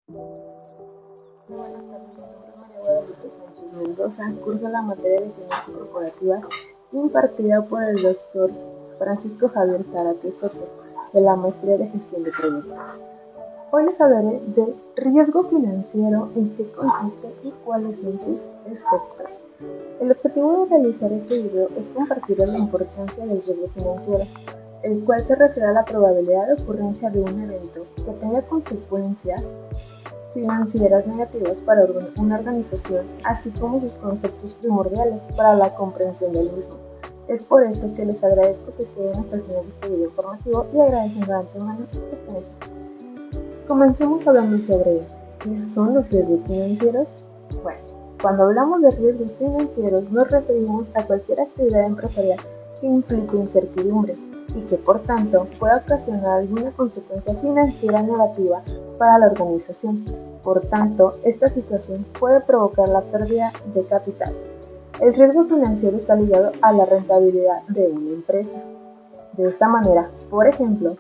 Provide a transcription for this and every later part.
Buenas tardes, mi nombre es María Guadalupe Sánchez Mendoza. Curso la materia de finanzas corporativas impartida por el doctor Francisco Javier Zárate Soto, de la maestría de gestión de proyectos. Hoy les hablaré del riesgo financiero, en qué consiste y cuáles son sus efectos. El objetivo de realizar este video es compartir la importancia del riesgo financiero, el cual se refiere a la probabilidad de ocurrencia de un evento que tenga consecuencias financieras negativas para una organización, así como sus conceptos primordiales para la comprensión del mismo. Es por eso que les agradezco que queden hasta el final de este video informativo y agradeciendo de antemano que estén aquí. Comencemos hablando sobre qué son los riesgos financieros. Bueno, cuando hablamos de riesgos financieros nos referimos a cualquier actividad empresarial que implique incertidumbre y que por tanto pueda ocasionar alguna consecuencia financiera negativa para la organización. Por tanto, esta situación puede provocar la pérdida de capital. El riesgo financiero está ligado a la rentabilidad de una empresa. De esta manera, por ejemplo,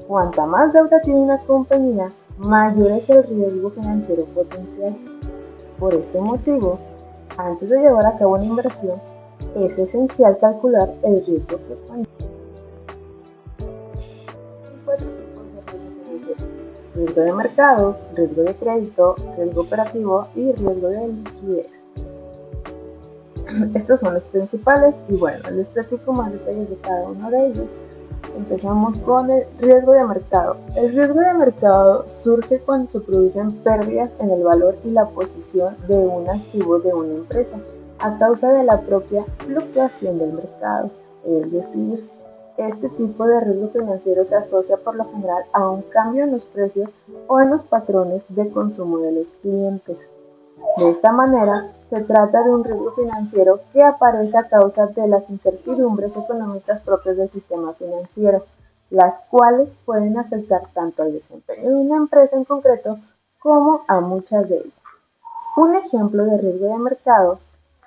cuanta más deuda tiene una compañía, mayor es el riesgo financiero potencial. Por este motivo, antes de llevar a cabo una inversión, es esencial calcular el riesgo que conlleva. Hay cuatro tipos de riesgo financiero: riesgo de mercado, riesgo de crédito, riesgo operativo y riesgo de liquidez. Estos son los principales y bueno, les platico más detalles de cada uno de ellos. Empezamos con el riesgo de mercado. El riesgo de mercado surge cuando se producen pérdidas en el valor y la posición de un activo de una empresa a causa de la propia fluctuación del mercado. Es decir, este tipo de riesgo financiero se asocia por lo general a un cambio en los precios o en los patrones de consumo de los clientes. De esta manera, se trata de un riesgo financiero que aparece a causa de las incertidumbres económicas propias del sistema financiero, las cuales pueden afectar tanto al desempeño de una empresa en concreto como a muchas de ellas. Un ejemplo de riesgo de mercado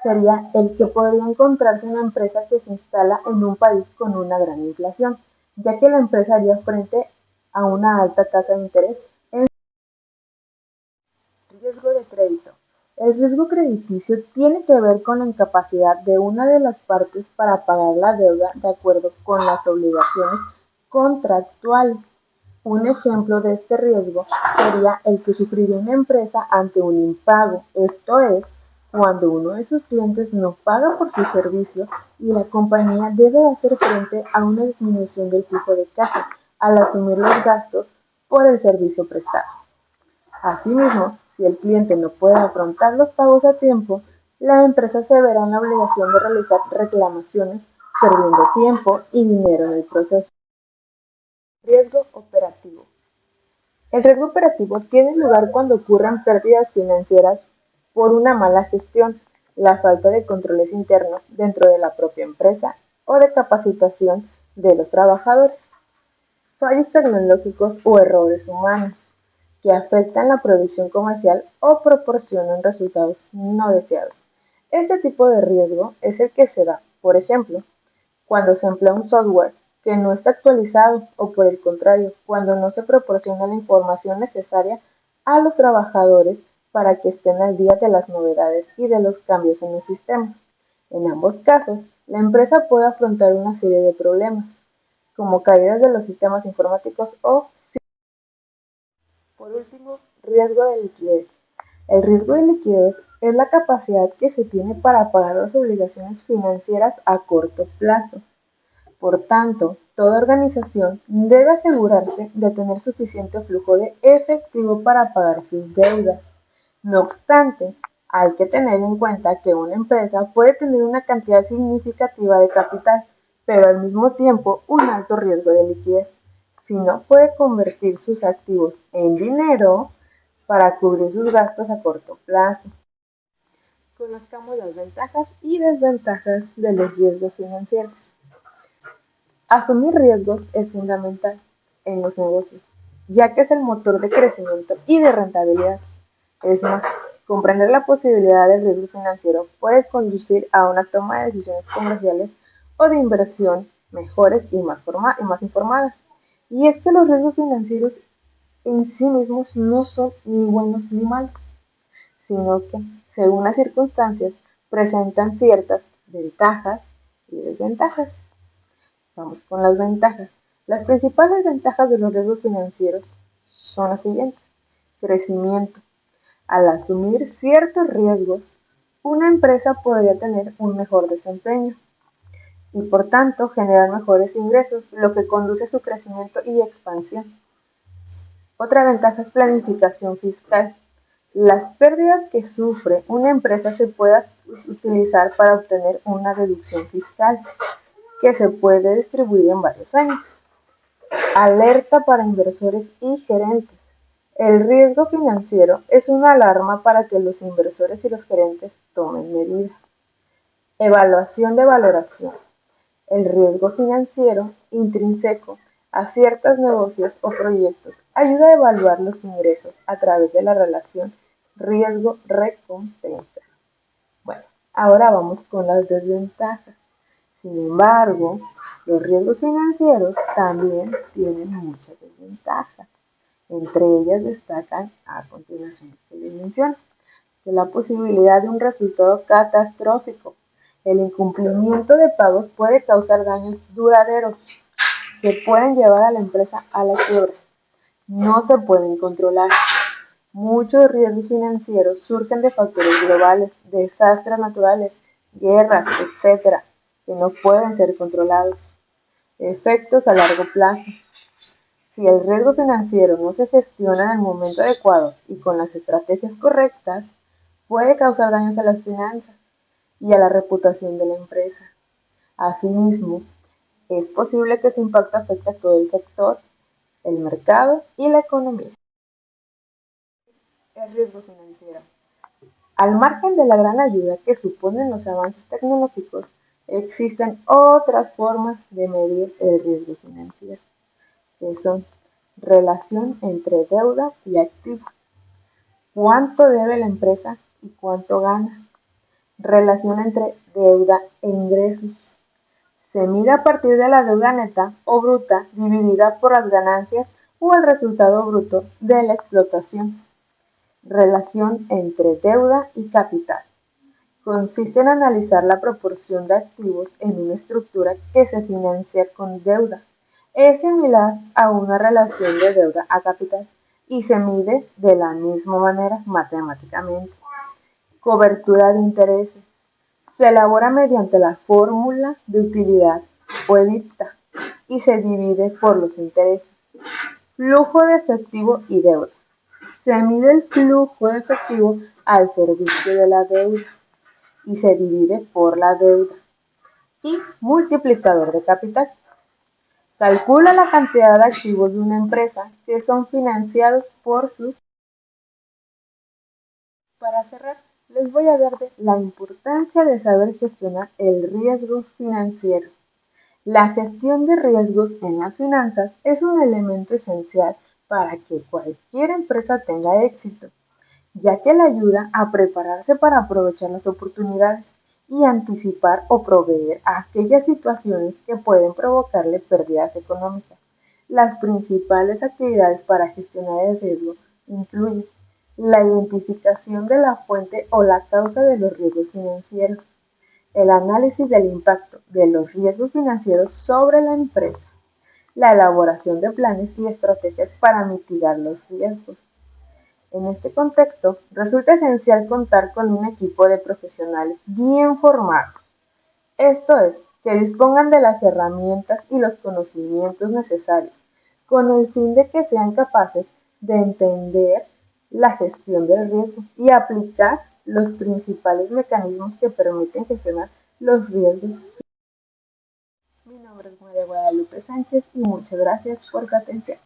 sería el que podría encontrarse una empresa que se instala en un país con una gran inflación, ya que la empresa haría frente a una alta tasa de interés. Riesgo de crédito. El riesgo crediticio tiene que ver con la incapacidad de una de las partes para pagar la deuda de acuerdo con las obligaciones contractuales. Un ejemplo de este riesgo sería el que sufriría una empresa ante un impago, esto es, cuando uno de sus clientes no paga por su servicio y la compañía debe hacer frente a una disminución del flujo de caja al asumir los gastos por el servicio prestado. Asimismo, si el cliente no puede afrontar los pagos a tiempo, la empresa se verá en la obligación de realizar reclamaciones, perdiendo tiempo y dinero en el proceso. Riesgo operativo. El riesgo operativo tiene lugar cuando ocurren pérdidas financieras por una mala gestión, la falta de controles internos dentro de la propia empresa o de capacitación de los trabajadores, fallos tecnológicos o errores humanos que afectan la producción comercial o proporcionan resultados no deseados. Este tipo de riesgo es el que se da, por ejemplo, cuando se emplea un software que no está actualizado o por el contrario, cuando no se proporciona la información necesaria a los trabajadores para que estén al día de las novedades y de los cambios en los sistemas. En ambos casos, la empresa puede afrontar una serie de problemas, como caídas de los sistemas informáticos o, por último, riesgo de liquidez. El riesgo de liquidez es la capacidad que se tiene para pagar las obligaciones financieras a corto plazo. Por tanto, toda organización debe asegurarse de tener suficiente flujo de efectivo para pagar sus deudas. No obstante, hay que tener en cuenta que una empresa puede tener una cantidad significativa de capital, pero al mismo tiempo un alto riesgo de liquidez. Si no puede convertir sus activos en dinero para cubrir sus gastos a corto plazo. Conozcamos las ventajas y desventajas de los riesgos financieros. Asumir riesgos es fundamental en los negocios, ya que es el motor de crecimiento y de rentabilidad. Es más, comprender la posibilidad del riesgo financiero puede conducir a una toma de decisiones comerciales o de inversión mejores y más informadas. Y es que los riesgos financieros en sí mismos no son ni buenos ni malos, sino que, según las circunstancias, presentan ciertas ventajas y desventajas. Vamos con las ventajas. Las principales ventajas de los riesgos financieros son las siguientes. Crecimiento. Al asumir ciertos riesgos, una empresa podría tener un mejor desempeño y por tanto generar mejores ingresos, lo que conduce a su crecimiento y expansión. Otra ventaja es planificación fiscal. Las pérdidas que sufre una empresa se pueden utilizar para obtener una deducción fiscal que se puede distribuir en varios años. Alerta para inversores y gerentes. El riesgo financiero es una alarma para que los inversores y los gerentes tomen medidas. Evaluación de valoración. El riesgo financiero intrínseco a ciertos negocios o proyectos ayuda a evaluar los ingresos a través de la relación riesgo-recompensa. Bueno, ahora vamos con las desventajas. Sin embargo, los riesgos financieros también tienen muchas desventajas. Entre ellas destacan a continuación que les menciono, que la posibilidad de un resultado catastrófico. El incumplimiento de pagos puede causar daños duraderos que pueden llevar a la empresa a la quiebra. No se pueden controlar. Muchos riesgos financieros surgen de factores globales, desastres naturales, guerras, etc., que no pueden ser controlados. Efectos a largo plazo. Si el riesgo financiero no se gestiona en el momento adecuado y con las estrategias correctas, puede causar daños a las finanzas y a la reputación de la empresa. Asimismo, es posible que su impacto afecte a todo el sector, el mercado y la economía. El riesgo financiero. Al margen de la gran ayuda que suponen los avances tecnológicos, existen otras formas de medir el riesgo financiero, que son relación entre deuda y activos, cuánto debe la empresa y cuánto gana, relación entre deuda e ingresos, se mide a partir de la deuda neta o bruta dividida por las ganancias o el resultado bruto de la explotación. Relación entre deuda y capital. Consiste en analizar la proporción de activos en una estructura que se financia con deuda. Es similar a una relación de deuda a capital y se mide de la misma manera matemáticamente. Cobertura de intereses. Se elabora mediante la fórmula de utilidad o EBITDA y se divide por los intereses. Flujo de efectivo y deuda. Se mide el flujo de efectivo al servicio de la deuda y se divide por la deuda. Y multiplicador de capital. Calcula la cantidad de activos de una empresa que son financiados por sus... Para cerrar, les voy a hablar de la importancia de saber gestionar el riesgo financiero. La gestión de riesgos en las finanzas es un elemento esencial para que cualquier empresa tenga éxito, ya que le ayuda a prepararse para aprovechar las oportunidades y anticipar o proveer a aquellas situaciones que pueden provocarle pérdidas económicas. Las principales actividades para gestionar el riesgo incluyen la identificación de la fuente o la causa de los riesgos financieros, el análisis del impacto de los riesgos financieros sobre la empresa, la elaboración de planes y estrategias para mitigar los riesgos. En este contexto, resulta esencial contar con un equipo de profesionales bien formados, esto es, que dispongan de las herramientas y los conocimientos necesarios, con el fin de que sean capaces de entender la gestión del riesgo y aplicar los principales mecanismos que permiten gestionar los riesgos. Mi nombre es María Guadalupe Sánchez y muchas gracias por su atención.